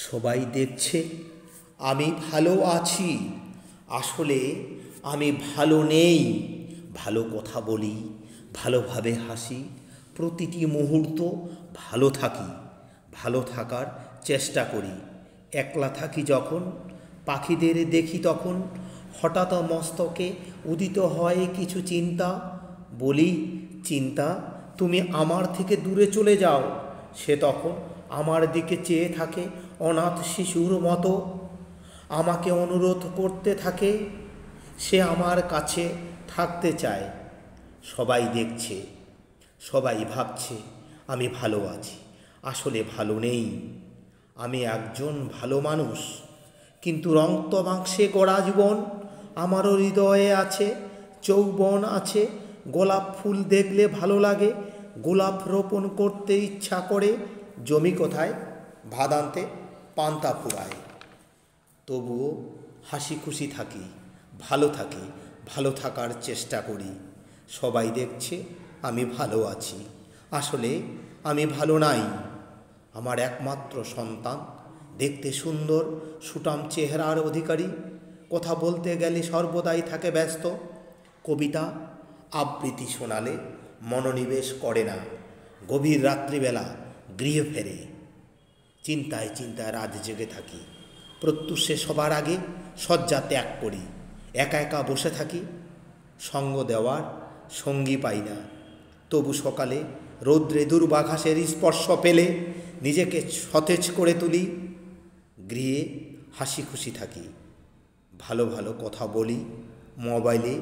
সবাই দেখছে আমি ভালো আছি, আসলে আমি ভালো নেই। ভালো কথা বলি, ভালোভাবে হাসি, প্রতিটি মুহূর্ত ভালো থাকি, ভালো থাকার চেষ্টা করি। একলা থাকি যখন, পাখিদের দেখি তখন হঠাৎ মস্তকে উদিত হয় কিছু চিন্তা। বলি, চিন্তা তুমি আমার থেকে দূরে চলে যাও। সে তখন আমার দিকে চেয়ে থাকে অনাথ শিশুর মতো, আমাকে অনুরোধ করতে থাকে, সে আমার কাছে থাকতে চায়। সবাই দেখছে, সবাই ভাবছে আমি ভালো আছি, আসলে ভালো নেই। আমি একজন ভালো মানুষ, কিন্তু রক্ত মাংসে গড়া জীবন। আমারও হৃদয়ে আছে, যৌবন আছে, গোলাপ ফুল দেখলে ভালো লাগে, গোলাপ রোপণ করতে ইচ্ছা করে। জমি কোথায়? ভাদান্তে পান্তা ফুরায়। তবুও হাসি খুশি থাকি, ভালো থাকি, ভালো থাকার চেষ্টা করি। সবাই দেখছে আমি ভালো আছি, আসলে আমি ভালো নাই। আমার একমাত্র সন্তান দেখতে সুন্দর, সুঠাম চেহারার অধিকারী, কথা বলতে গেলে সর্বদাই থাকে ব্যস্ত। কবিতা আবৃত্তি শোনালে মনোনিবেশ করে না, গভীর রাত্রিবেলা গৃহে ফেরে। চিন্তায় চিন্তায় রাত জেগে থাকি, প্রত্যুষে সবার আগে শয্যা ত্যাগ করি। একা একা বসে থাকি, সঙ্গ দেওয়ার সঙ্গী পাই না। তবু সকালে রৌদ্রে দুর্বাঘাসের স্পর্শ পেলে নিজেকে সতেজ করে তুলি। গৃহে হাসি খুশি থাকি, ভালো ভালো কথা বলি, মোবাইলে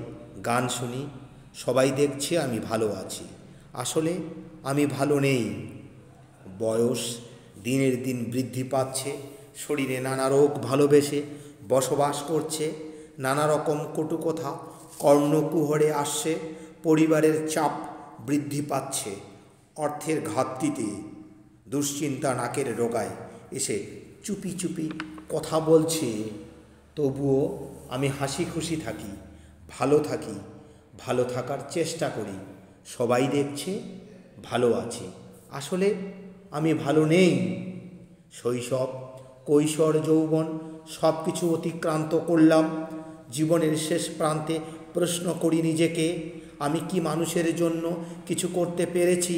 গান শুনি। সবাই দেখছে আমি ভালো আছি, আসলে আমি ভালো নেই। বয়স দিনের দিন বৃদ্ধি পাচ্ছে, শরীরে নানা রোগ ভালোবেসে বসবাস করছে। নানা রকম কটু কথা কর্ণকুহরে আসছে, পরিবারের চাপ বৃদ্ধি পাচ্ছে। অর্থের ঘাটতিতে দুশ্চিন্তা নাকের ডগায় এসে চুপি চুপি কথা বলছে। তবুও আমি হাসি খুশি থাকি, ভালো থাকি, ভালো থাকার চেষ্টা করি। সবাই দেখছে ভালো আছি, আসলে আমি ভালো নেই। শৈশব, কৈশোর, যৌবন সব কিছু অতিক্রান্ত করলাম। জীবনের শেষ প্রান্তে প্রশ্ন করি নিজেকে, আমি কি মানুষের জন্য কিছু করতে পেরেছি?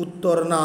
উত্তর না।